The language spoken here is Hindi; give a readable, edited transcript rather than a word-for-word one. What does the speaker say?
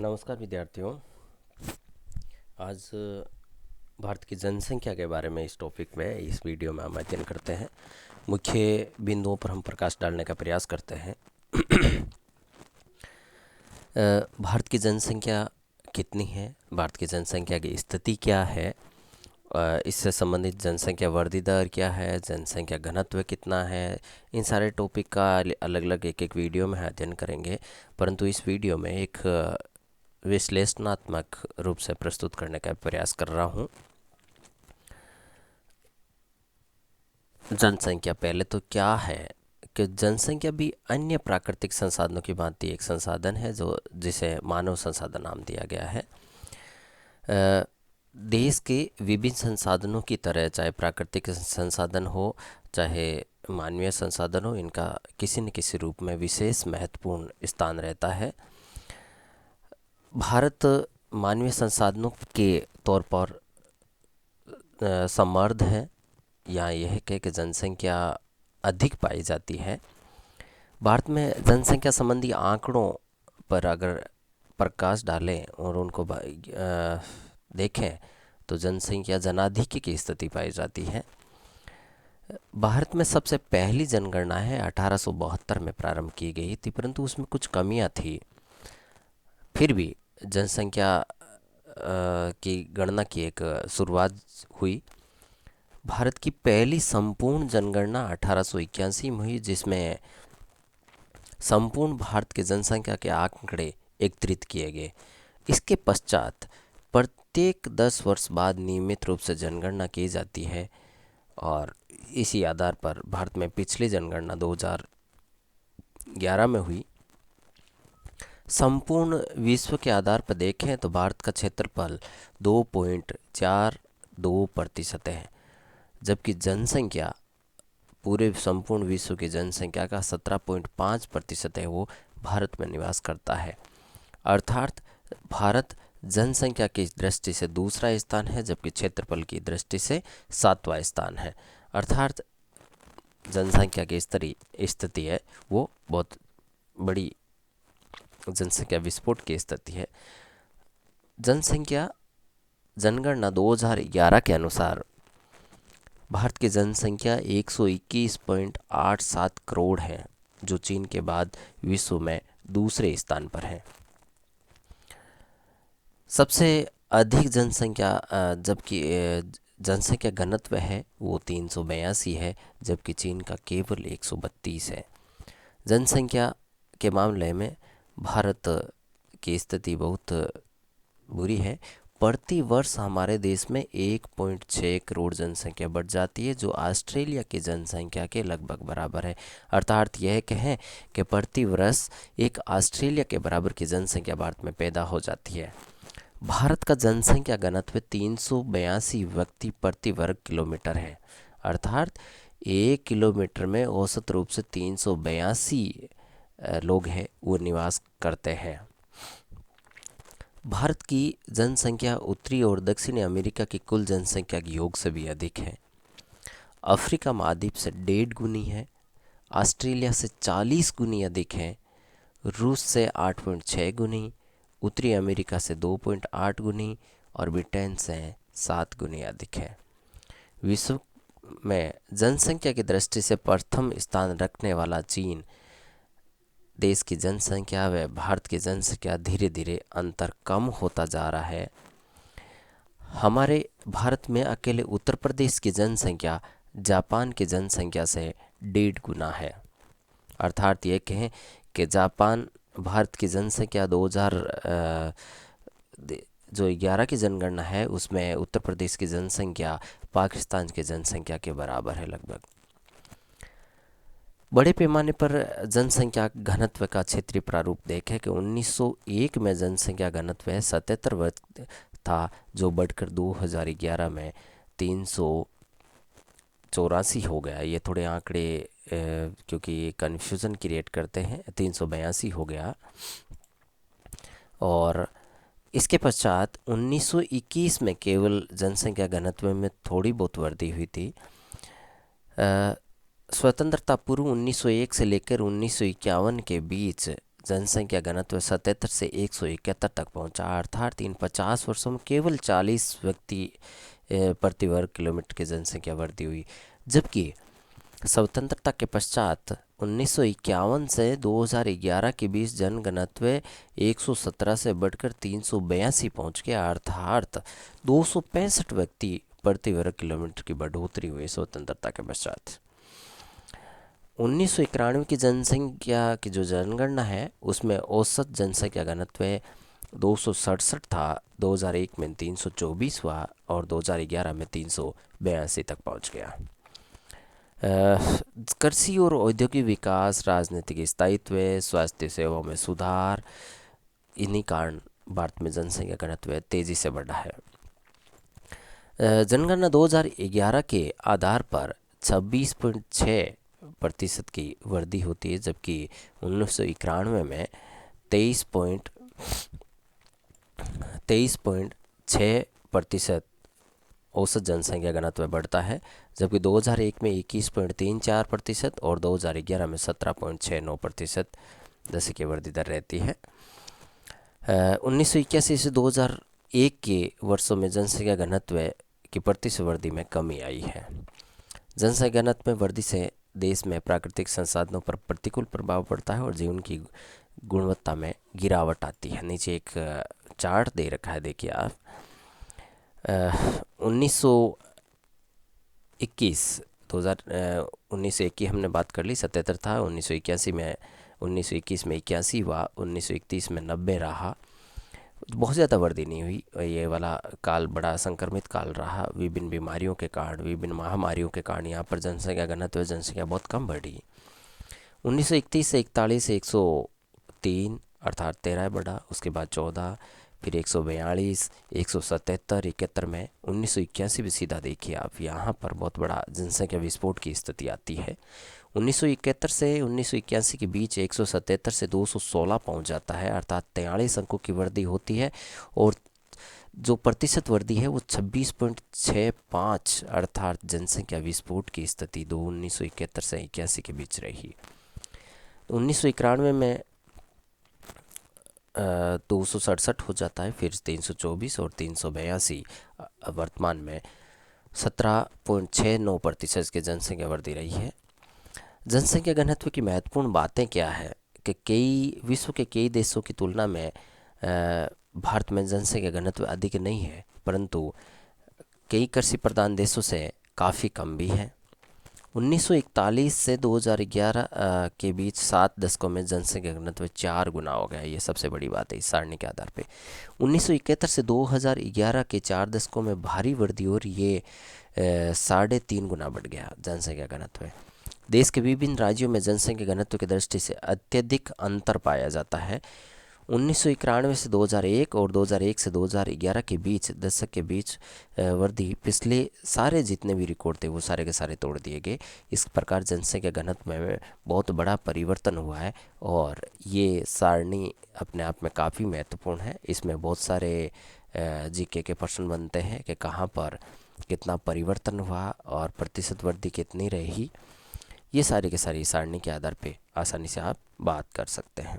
नमस्कार विद्यार्थियों। आज भारत की जनसंख्या के बारे में इस टॉपिक में इस वीडियो में हम अध्ययन करते हैं। मुख्य बिंदुओं पर हम प्रकाश डालने का प्रयास करते हैं। भारत की जनसंख्या कितनी है, भारत की जनसंख्या की स्थिति क्या है, इससे संबंधित जनसंख्या वृद्धि दर क्या है, जनसंख्या घनत्व कितना है, इन सारे टॉपिक का अलग अलग एक एक वीडियो में अध्ययन करेंगे। परंतु इस वीडियो में एक विश्लेषणात्मक रूप से प्रस्तुत करने का प्रयास कर रहा हूँ। जनसंख्या पहले तो क्या है कि जनसंख्या भी अन्य प्राकृतिक संसाधनों की भांति एक संसाधन है जो जिसे मानव संसाधन नाम दिया गया है। देश के विभिन्न संसाधनों की तरह चाहे प्राकृतिक संसाधन हो चाहे मानवीय संसाधन हो, इनका किसी न किसी रूप में विशेष महत्वपूर्ण स्थान रहता है। भारत मानवीय संसाधनों के तौर पर समृद्ध है, या यह कह कि जनसंख्या अधिक पाई जाती है। भारत में जनसंख्या संबंधी आंकड़ों पर अगर प्रकाश डालें और उनको देखें तो जनसंख्या जनाधिक्य की स्थिति पाई जाती है। भारत में सबसे पहली जनगणना है 1872 में प्रारंभ की गई थी, परंतु उसमें कुछ कमियां थी। फिर भी जनसंख्या की गणना की एक शुरुआत हुई। भारत की पहली संपूर्ण जनगणना 1881 में हुई, जिसमें संपूर्ण भारत की जनसंख्या के आंकड़े एकत्रित किए गए। इसके पश्चात प्रत्येक 10 वर्ष बाद नियमित रूप से जनगणना की जाती है और इसी आधार पर भारत में पिछली जनगणना 2011 में हुई। संपूर्ण विश्व के आधार पर देखें तो भारत का क्षेत्रफल 2.42% है, जबकि जनसंख्या पूरे संपूर्ण विश्व की जनसंख्या का 17.5% है, वो भारत में निवास करता है। अर्थात भारत जनसंख्या की दृष्टि से दूसरा स्थान है, जबकि क्षेत्रफल की दृष्टि से 7वां स्थान है। अर्थात जनसंख्या की स्थिति है वो बहुत बड़ी जनसंख्या विस्फोट की स्थिति है। जनसंख्या जनगणना 2011 के अनुसार भारत की जनसंख्या 121.87 करोड़ है, जो चीन के बाद विश्व में दूसरे स्थान पर है। सबसे अधिक जनसंख्या जबकि जनसंख्या घनत्व है वो 382 है, जबकि चीन का केवल 132 है। जनसंख्या के मामले में भारत की स्थिति बहुत बुरी है। प्रति वर्ष हमारे देश में 1.6 करोड़ जनसंख्या बढ़ जाती है, जो ऑस्ट्रेलिया की जनसंख्या के लगभग बराबर है। अर्थात यह कहें कि प्रति वर्ष एक ऑस्ट्रेलिया के बराबर की जनसंख्या भारत में पैदा हो जाती है। भारत का जनसंख्या घनत्व 382 व्यक्ति प्रति वर्ग किलोमीटर है। अर्थात 1 किलोमीटर में औसत रूप से 382 लोग हैं वो निवास करते हैं। भारत की जनसंख्या उत्तरी और दक्षिणी अमेरिका की कुल जनसंख्या के योग से भी अधिक है। अफ्रीका महाद्वीप से 1.5 गुनी है, ऑस्ट्रेलिया से 40 गुनी अधिक है, रूस से 8.6 गुनी, उत्तरी अमेरिका से 2.8 गुनी और ब्रिटेन से 7 गुनी अधिक है। विश्व में जनसंख्या की दृष्टि से प्रथम स्थान रखने वाला चीन देश की जनसंख्या व भारत की जनसंख्या धीरे धीरे अंतर कम होता जा रहा है। हमारे भारत में अकेले उत्तर प्रदेश की जनसंख्या जापान की जनसंख्या से 1.5 गुना है। अर्थात ये कहें कि जापान भारत की जनसंख्या 2011 की जनगणना है उसमें उत्तर प्रदेश की जनसंख्या पाकिस्तान की जनसंख्या के बराबर है लगभग। बड़े पैमाने पर जनसंख्या घनत्व का क्षेत्रीय प्रारूप देखें कि 1901 में जनसंख्या घनत्व 77 वर्ग था, जो बढ़कर 2011 में 384 हो गया। ये थोड़े आंकड़े क्योंकि कन्फ्यूज़न क्रिएट करते हैं, 382 हो गया। और इसके पश्चात 1921 में केवल जनसंख्या घनत्व में थोड़ी बहुत वृद्धि हुई थी। स्वतंत्रता पूर्व 1901 से लेकर 1951 के बीच जनसंख्या घनत्व 77 से 171 तक पहुंचा, अर्थात इन 50 वर्षों में केवल 40 व्यक्ति प्रति वर्ग किलोमीटर की जनसंख्या वृद्धि हुई। जबकि स्वतंत्रता के पश्चात 1951 से 2011 के बीच जनघनत्व 117 से बढ़कर 382 पहुंच गया, अर्थात 265 व्यक्ति प्रति वर्ग किलोमीटर की बढ़ोतरी हुई स्वतंत्रता के पश्चात। 1991 की जनसंख्या की जो जनगणना है उसमें औसत जनसंख्या घनत्व 267 था, 2001 में 324 हुआ और 2011 में 382 तक पहुंच गया। कृषि और औद्योगिक विकास, राजनीतिक स्थायित्व, स्वास्थ्य सेवाओं में सुधार, इन्हीं कारण भारत में जनसंख्या घनत्व तेजी से बढ़ा है। जनगणना 2011 के आधार पर 26.6% की वृद्धि होती है, जबकि 1991 में 23.6% औसत जनसंख्या घनत्व बढ़ता है, जबकि 2001 में 21.34% और 2011 में 17.69% जैसे कि वृद्धि दर रहती है। 1981 से 2001 के वर्षों में जनसंख्या घनत्व की प्रतिशत वृद्धि में कमी आई है। जनसंख्या घनत्व में वृद्धि से देश में प्राकृतिक संसाधनों पर प्रतिकूल प्रभाव पड़ता है और जीवन की गुणवत्ता में गिरावट आती है। नीचे एक चार्ट दे रखा है, देखिए आप। 1921 हमने बात कर ली, 77 था। 1921 में 81 हुआ, 1931 में 90 रहा। बहुत ज़्यादा वृद्धि नहीं हुई। ये वाला काल बड़ा संक्रमित काल रहा, विभिन्न बीमारियों के कारण, विभिन्न महामारियों के कारण यहाँ पर जनसंख्या घनत्व जनसंख्या बहुत कम बढ़ी। 1931 से 41 103 अर्थात 13 बढ़ा, उसके बाद 14, फिर 142, 177, 71 में 1981 भी सीधा देखिए आप, यहाँ पर बहुत बड़ा जनसंख्या विस्फोट की स्थिति आती है। 1971 से 1981 के बीच 177 से 216 पहुँच जाता है, अर्थात 43 अंकों की वृद्धि होती है और जो प्रतिशत वृद्धि है वो 26.65 अर्थात जनसंख्या विस्फोट की स्थिति 1971 से 81 के बीच रही। 1991 में 267 हो जाता है, फिर 324 और 382, वर्तमान में 17.69% की जनसंख्या वृद्धि रही है। जनसंख्या घनत्व की महत्वपूर्ण बातें क्या है कि विश्व के कई देशों की तुलना में भारत में जनसंख्या घनत्व अधिक नहीं है, परंतु कई कृषि प्रधान देशों से काफ़ी कम भी है। 1941 से 2011 के बीच 7 दशकों में जनसंख्या घनत्व 4 गुना हो गया। ये सबसे बड़ी बात है इस सारणी के आधार पे। 1971 से 2011 के 4 दशकों में भारी वृद्धि और ये 3.5 गुना बढ़ गया जनसंख्या घनत्व। देश के विभिन्न राज्यों में जनसंख्या घनत्व की दृष्टि से अत्यधिक अंतर पाया जाता है। 1991 से 2001 और 2001 से 2011 के बीच दशक के बीच वृद्धि पिछले सारे जितने भी रिकॉर्ड थे वो सारे के सारे तोड़ दिए गए। इस प्रकार जनसंख्या घनत्व में बहुत बड़ा परिवर्तन हुआ है और ये सारणी अपने आप में काफ़ी महत्वपूर्ण है। इसमें बहुत सारे जीके के प्रश्न बनते हैं कि कहाँ पर कितना परिवर्तन हुआ और प्रतिशत वृद्धि कितनी रही। ये सारे के सारी सारणी के आधार पे आसानी से आप बात कर सकते हैं।